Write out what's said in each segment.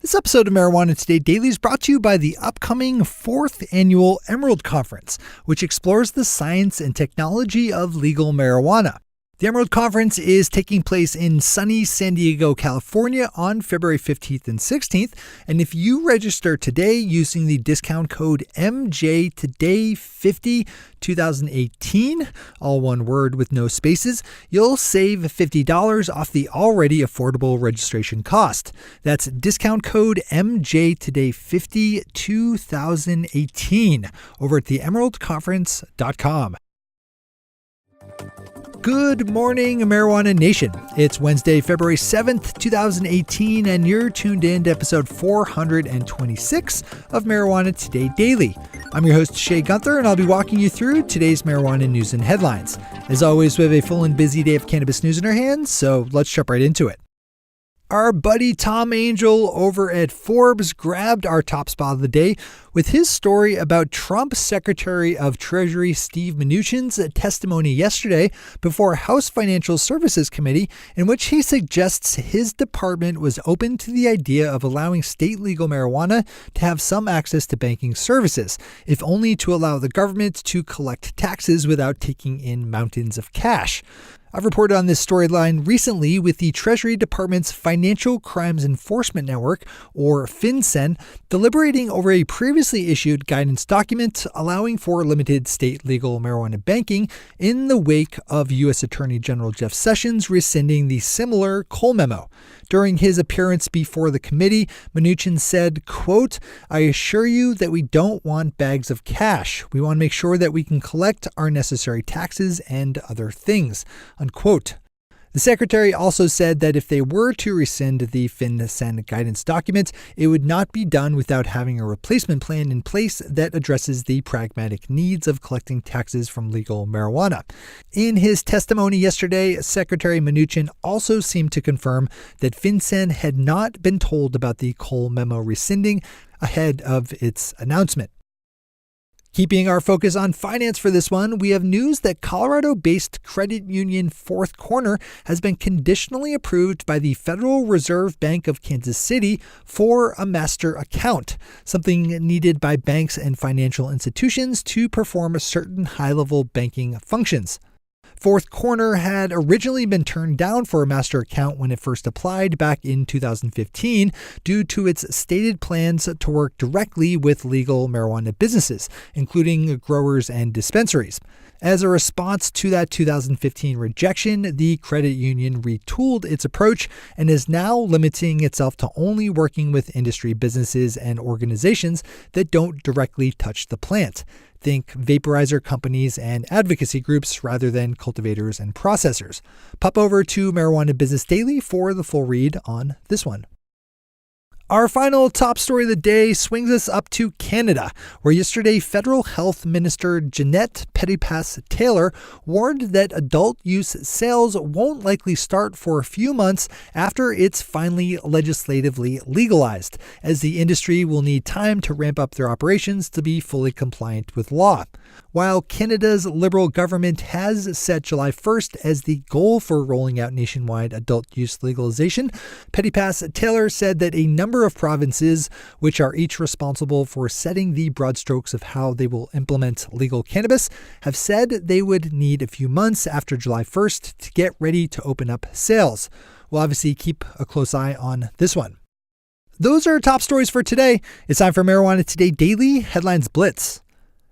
This episode of Marijuana Today Daily is brought to you by the upcoming 4th Annual Emerald Conference, which explores the science and technology of legal marijuana. The Emerald Conference is taking place in sunny San Diego, California on February 15th and 16th. And if you register today using the discount code MJToday50 2018, all one word with no spaces, you'll save $50 off the already affordable registration cost. That's discount code MJToday50 2018 over at theemeraldconference.com. Good morning, Marijuana Nation. It's Wednesday, February 7th, 2018, and you're tuned in to episode 426 of Marijuana Today Daily. I'm your host, Shay Gunther, and I'll be walking you through today's marijuana news and headlines. As always, we have a full and busy day of cannabis news in our hands, so let's jump right into it. Our buddy Tom Angel over at Forbes grabbed our top spot of the day with his story about Trump's Secretary of Treasury Steve Mnuchin's testimony yesterday before House Financial Services Committee, in which he suggests his department was open to the idea of allowing state legal marijuana to have some access to banking services, if only to allow the government to collect taxes without taking in mountains of cash. I've reported on this storyline recently with the Treasury Department's Financial Crimes Enforcement Network, or FinCEN, deliberating over a previously issued guidance document allowing for limited state legal marijuana banking in the wake of U.S. Attorney General Jeff Sessions rescinding the similar Cole memo. During his appearance before the committee, Mnuchin said, quote, "I assure you that we don't want bags of cash. We want to make sure that we can collect our necessary taxes and other things," unquote. The secretary also said that if they were to rescind the FinCEN guidance document, it would not be done without having a replacement plan in place that addresses the pragmatic needs of collecting taxes from legal marijuana. In his testimony yesterday, Secretary Mnuchin also seemed to confirm that FinCEN had not been told about the Cole memo rescinding ahead of its announcement. Keeping our focus on finance for this one, we have news that Colorado-based credit union Fourth Corner has been conditionally approved by the Federal Reserve Bank of Kansas City for a master account, something needed by banks and financial institutions to perform certain high-level banking functions. Fourth Corner had originally been turned down for a master account when it first applied back in 2015 due to its stated plans to work directly with legal marijuana businesses, including growers and dispensaries. As a response to that 2015 rejection, the credit union retooled its approach and is now limiting itself to only working with industry businesses and organizations that don't directly touch the plant. Think vaporizer companies and advocacy groups rather than cultivators and processors. Pop over to Marijuana Business Daily for the full read on this one. Our final top story of the day swings us up to Canada, where yesterday Federal Health Minister Jeanette Petitpas-Taylor warned that adult use sales won't likely start for a few months after it's finally legislatively legalized, as the industry will need time to ramp up their operations to be fully compliant with law. While Canada's Liberal government has set July 1st as the goal for rolling out nationwide adult use legalization, Petitpas-Taylor said that a number of provinces, which are each responsible for setting the broad strokes of how they will implement legal cannabis, have said they would need a few months after July 1st to get ready to open up sales. We'll obviously keep a close eye on this one. Those are our top stories for today. It's time for Marijuana Today Daily Headlines Blitz.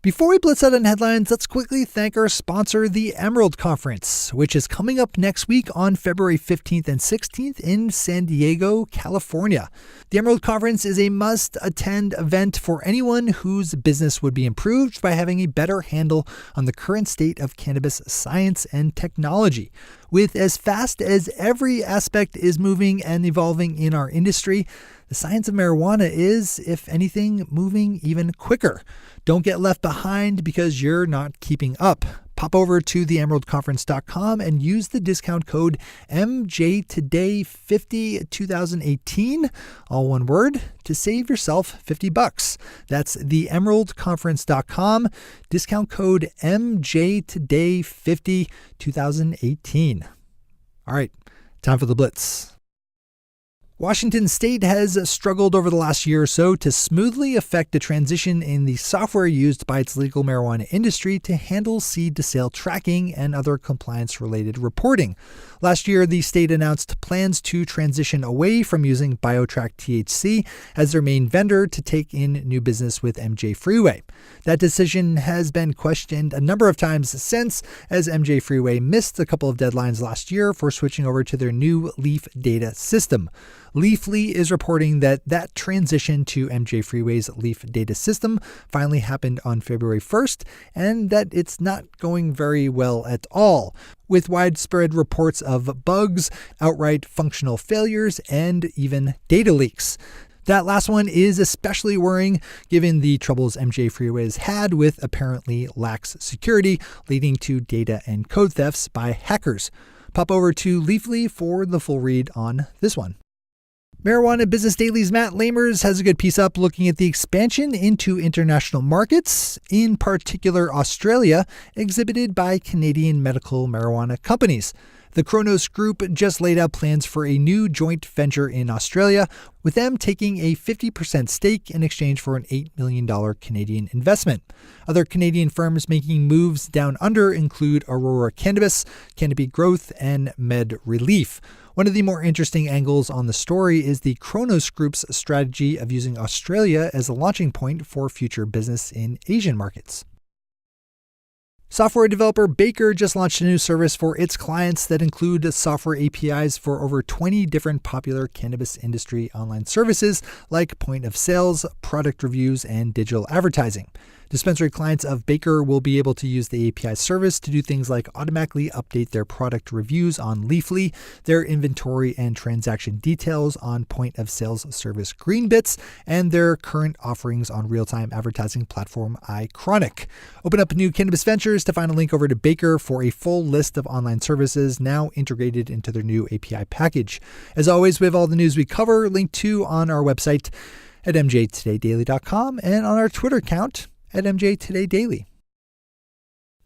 Before we blitz out on headlines, let's quickly thank our sponsor, the Emerald Conference, which is coming up next week on February 15th and 16th in San Diego, California. The Emerald Conference is a must-attend event for anyone whose business would be improved by having a better handle on the current state of cannabis science and technology. With as fast as every aspect is moving and evolving in our industry, the science of marijuana is, if anything, moving even quicker. Don't get left behind because you're not keeping up. Pop over to theemeraldconference.com and use the discount code MJToday50 2018, all one word, to save yourself $50. That's theemeraldconference.com, discount code MJToday50 2018. All right, time for the Blitz. Washington state has struggled over the last year or so to smoothly effect a transition in the software used by its legal marijuana industry to handle seed-to-sale tracking and other compliance-related reporting. Last year, the state announced plans to transition away from using BioTrack THC as their main vendor to take in new business with MJ Freeway. That decision has been questioned a number of times since, as MJ Freeway missed a couple of deadlines last year for switching over to their new Leaf data system. Leafly is reporting that transition to MJ Freeway's Leaf data system finally happened on February 1st, and that it's not going very well at all, with widespread reports of bugs, outright functional failures, and even data leaks. That last one is especially worrying given the troubles MJ Freeway has had with apparently lax security, leading to data and code thefts by hackers. Pop over to Leafly for the full read on this one. Marijuana Business Daily's Matt Lamers has a good piece up looking at the expansion into international markets, in particular Australia, exhibited by Canadian medical marijuana companies. The Cronos Group just laid out plans for a new joint venture in Australia, with them taking a 50% stake in exchange for an $8 million Canadian investment. Other Canadian firms making moves down under include Aurora Cannabis, Canopy Growth, and Med Relief. One of the more interesting angles on the story is the Cronos Group's strategy of using Australia as a launching point for future business in Asian markets. Software developer Baker just launched a new service for its clients that include software APIs for over 20 different popular cannabis industry online services like point of sales, product reviews, and digital advertising. Dispensary clients of Baker will be able to use the API service to do things like automatically update their product reviews on Leafly, their inventory and transaction details on point of sales service Greenbits, and their current offerings on real-time advertising platform iChronic. Open up new cannabis ventures to find a link over to Baker for a full list of online services now integrated into their new API package. As always, we have all the news we cover linked to on our website at mjtodaydaily.com and on our Twitter account at MJ Today Daily.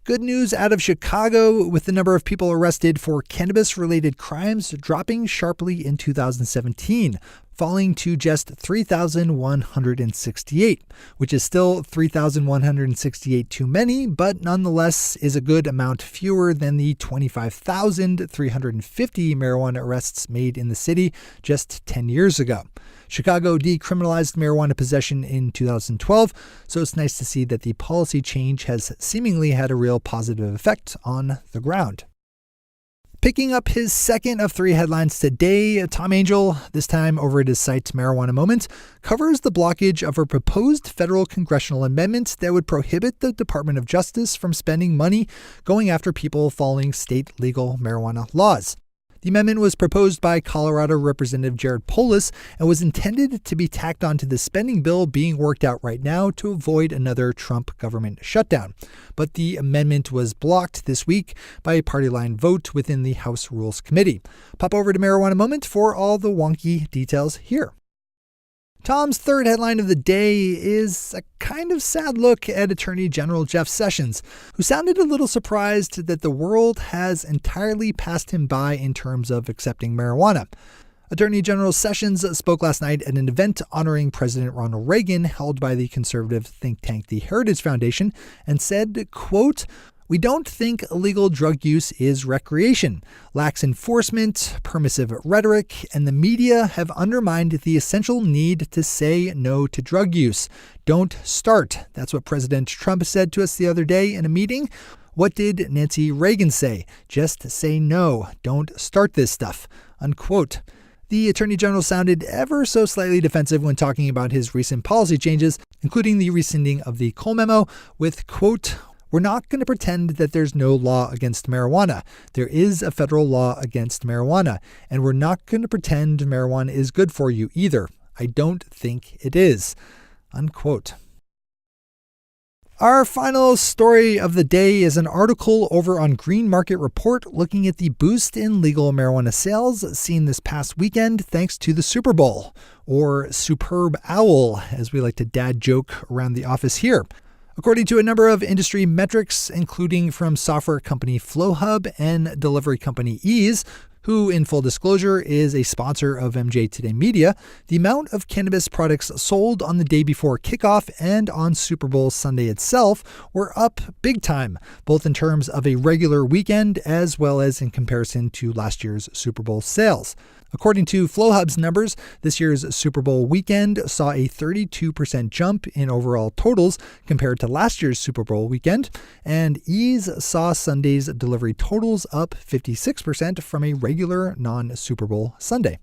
Good news out of Chicago, with the number of people arrested for cannabis-related crimes dropping sharply in 2017, falling to just 3,168, which is still 3,168 too many, but nonetheless is a good amount fewer than the 25,350 marijuana arrests made in the city just 10 years ago. Chicago decriminalized marijuana possession in 2012, so it's nice to see that the policy change has seemingly had a real positive effect on the ground. Picking up his second of three headlines today, Tom Angel, this time over at his site Marijuana Moment, covers the blockage of a proposed federal congressional amendment that would prohibit the Department of Justice from spending money going after people following state legal marijuana laws. The amendment was proposed by Colorado Representative Jared Polis and was intended to be tacked onto the spending bill being worked out right now to avoid another Trump government shutdown. But the amendment was blocked this week by a party line vote within the House Rules Committee. Pop over to Marijuana Moment for all the wonky details here. Tom's third headline of the day is a kind of sad look at Attorney General Jeff Sessions, who sounded a little surprised that the world has entirely passed him by in terms of accepting marijuana. Attorney General Sessions spoke last night at an event honoring President Ronald Reagan held by the conservative think tank the Heritage Foundation and said, quote, "We don't think illegal drug use is recreation. Lax enforcement, permissive rhetoric, and the media have undermined the essential need to say no to drug use. Don't start." That's what President Trump said to us the other day in a meeting. What did Nancy Reagan say? Just say no. Don't start this stuff. Unquote. The Attorney General sounded ever so slightly defensive when talking about his recent policy changes, including the rescinding of the Cole memo with, quote, "We're not going to pretend that there's no law against marijuana. There is a federal law against marijuana, and we're not going to pretend marijuana is good for you either. I don't think it is." Unquote. Our final story of the day is an article over on Green Market Report looking at the boost in legal marijuana sales seen this past weekend thanks to the Super Bowl, or Superb Owl, as we like to dad joke around the office here. According to a number of industry metrics, including from software company FlowHub and delivery company Ease, who, in full disclosure, is a sponsor of MJ Today Media, the amount of cannabis products sold on the day before kickoff and on Super Bowl Sunday itself were up big time, both in terms of a regular weekend as well as in comparison to last year's Super Bowl sales. According to FlowHub's numbers, this year's Super Bowl weekend saw a 32% jump in overall totals compared to last year's Super Bowl weekend, and Ease saw Sunday's delivery totals up 56% from a regular non-Super Bowl Sunday.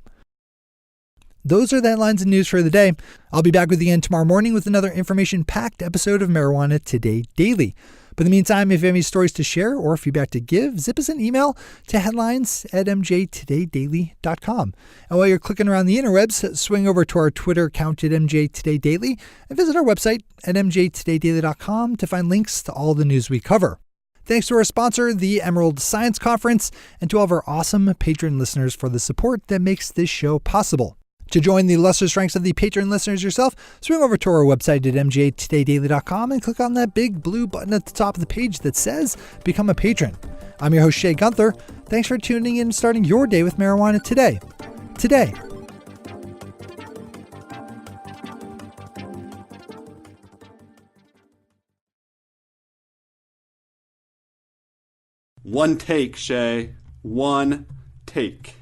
Those are the headlines and news for the day. I'll be back with you again tomorrow morning with another information-packed episode of Marijuana Today Daily. But in the meantime, if you have any stories to share or feedback to give, zip us an email to headlines@mjtodaydaily.com. And while you're clicking around the interwebs, swing over to our Twitter account at mjtodaydaily and visit our website at mjtodaydaily.com to find links to all the news we cover. Thanks to our sponsor, the Emerald Science Conference, and to all of our awesome patron listeners for the support that makes this show possible. To join the illustrious ranks of the patron listeners yourself, swing over to our website at mjtodaydaily.com and click on that big blue button at the top of the page that says Become a Patron. I'm your host, Shay Gunther. Thanks for tuning in and starting your day with marijuana today. One take, Shay. One take.